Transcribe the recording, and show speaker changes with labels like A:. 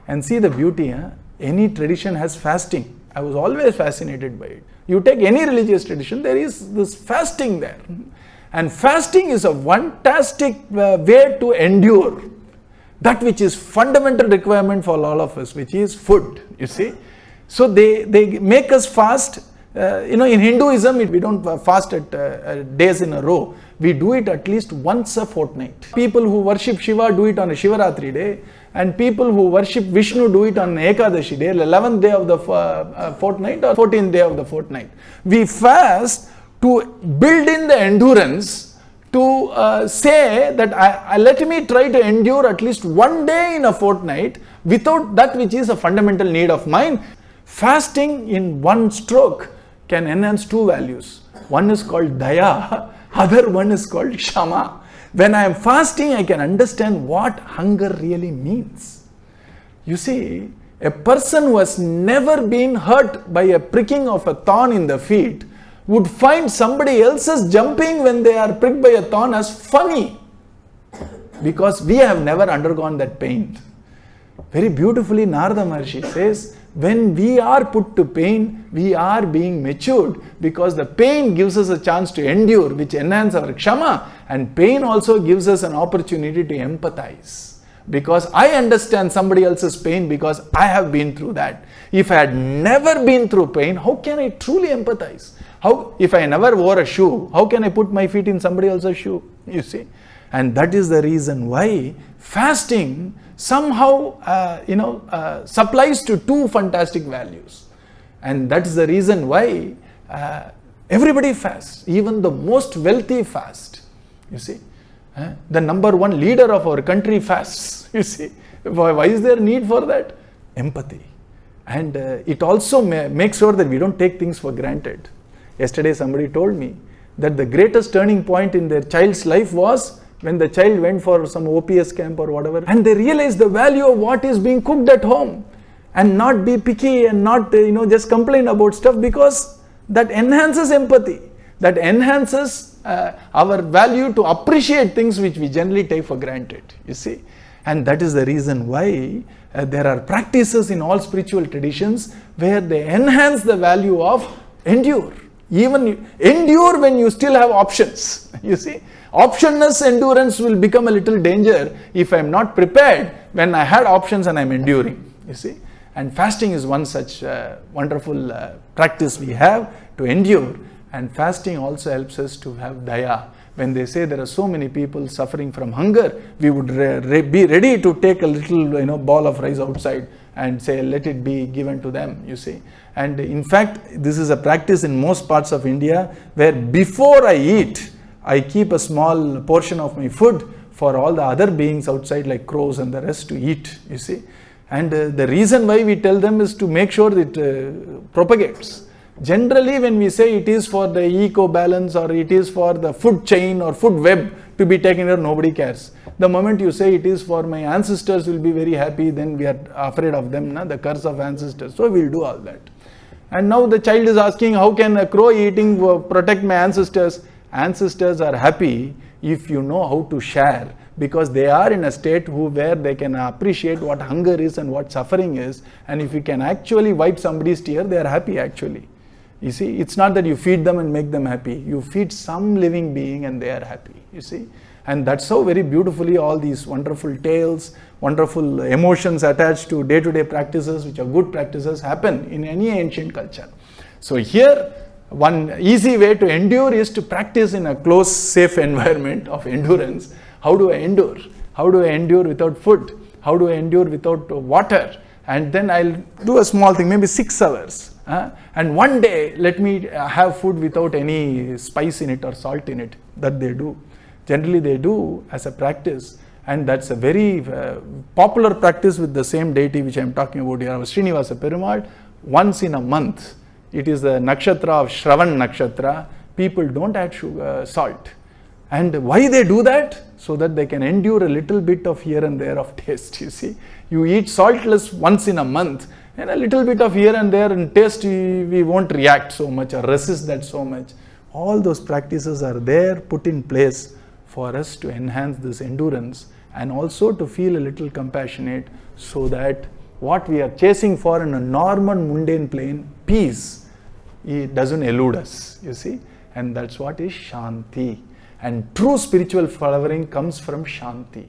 A: And see the beauty, any tradition has fasting. I was always fascinated by it. You take any religious tradition, there is this fasting there. And fasting is a fantastic way to endure that which is fundamental requirement for all of us, which is food, you see. So they make us fast. In Hinduism, we don't fast at days in a row. We do it at least once a fortnight. People who worship Shiva do it on a Shivaratri day, and people who worship Vishnu do it on Ekadashi day, 11th day of the fortnight or 14th day of the fortnight. We fast to build in the endurance, to say that let me try to endure at least one day in a fortnight without that which is a fundamental need of mine. Fasting in one stroke can enhance two values. One is called daya, other one is called shama. When I am fasting, I can understand what hunger really means. You see, a person who has never been hurt by a pricking of a thorn in the feet would find somebody else's jumping when they are pricked by a thorn as funny, because we have never undergone that pain. Very beautifully, Narada Maharshi says, when we are put to pain, we are being matured, because the pain gives us a chance to endure, which enhances our kshama, and pain also gives us an opportunity to empathize. Because I understand somebody else's pain because I have been through that. If I had never been through pain, how can I truly empathize? If I never wore a shoe, how can I put my feet in somebody else's shoe? You see? And that is the reason why fasting somehow supplies to two fantastic values. And that is the reason why everybody fasts, even the most wealthy fast. You see, the number one leader of our country fasts. You see, why is there need for that? Empathy. And it also makes sure that we don't take things for granted. Yesterday somebody told me that the greatest turning point in their child's life was when the child went for some OPS camp or whatever, and they realized the value of what is being cooked at home, and not be picky and not just complain about stuff, because that enhances empathy, that enhances our value to appreciate things which we generally take for granted, you see. And that is the reason why there are practices in all spiritual traditions where they enhance the value of endure. Even endure when you still have options, you see. Optionless endurance will become a little danger if I am not prepared when I had options and I am enduring, you see. And fasting is one such wonderful practice we have to endure. And fasting also helps us to have daya. When they say there are so many people suffering from hunger, we would be ready to take a little ball of rice outside and say, let it be given to them, you see. And in fact, this is a practice in most parts of India, where before I eat, I keep a small portion of my food for all the other beings outside, like crows and the rest, to eat, you see. And the reason why we tell them is to make sure that it propagates. Generally, when we say it is for the eco-balance, or it is for the food chain or food web to be taken care, nobody cares. The moment you say it is for my ancestors will be very happy, then we are afraid of them, the curse of ancestors. So we will do all that. And now the child is asking, how can a crow eating protect my ancestors? Ancestors are happy if you know how to share, because they are in a state where they can appreciate what hunger is and what suffering is. And if you can actually wipe somebody's tear, they are happy actually. You see, it's not that you feed them and make them happy. You feed some living being and they are happy, you see. And that's how very beautifully all these wonderful tales, wonderful emotions attached to day-to-day practices, which are good practices, happen in any ancient culture. So here, one easy way to endure is to practice in a close, safe environment of endurance. How do I endure? How do I endure without food? How do I endure without water? And then I'll do a small thing, maybe 6 hours. And one day, let me have food without any spice in it or salt in it. That they do. Generally, they do as a practice. And that's a very popular practice with the same deity which I'm talking about here, Srinivasa Perumal. Once in a month, it is the nakshatra of Shravan nakshatra. People don't add sugar, salt. And why they do that? So that they can endure a little bit of here and there of taste, you see. You eat saltless once in a month, and a little bit of here and there in taste, we won't react so much or resist that so much. All those practices are there, put in place for us to enhance this endurance, and also to feel a little compassionate, so that what we are chasing for in a normal mundane plane, peace, it doesn't elude us, you see, and that's what is Shanti. And true spiritual flowering comes from Shanti.